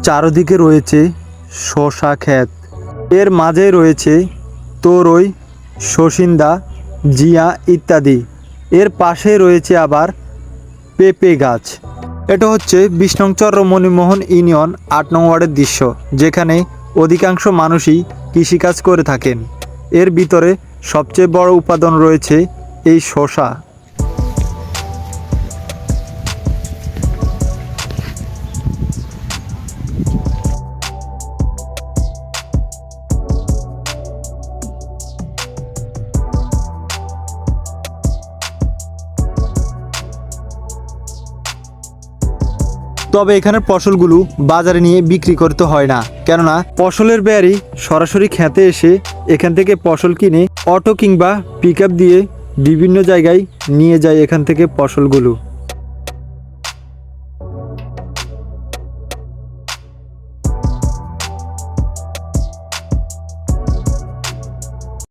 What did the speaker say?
চারদিকে রয়েছে শসা ক্ষেত। এর মাঝে রয়েছে তরই, শসিন্দা, জিয়া ইত্যাদি। এর পাশে রয়েছে আবার পেঁপে গাছ। এটা হচ্ছে ২০ নং চরমণিমোহন ইউনিয়ন ৮ নং ওয়ার্ডের দৃশ্য, যেখানে অধিকাংশ মানুষই কৃষিকাজ করে থাকেন। এর ভিতরে সবচেয়ে বড় উপাদান রয়েছে এই শসা। তবে এখানের ফসলগুলো বাজারে নিয়ে বিক্রি করতে হয় না, কেননা ফসলের ব্যাপারী সরাসরি খেতে এসে এখান থেকে ফসল কিনে অটো কিংবা পিকআপ দিয়ে বিভিন্ন জায়গায় নিয়ে যায় এখান থেকে ফসলগুলো।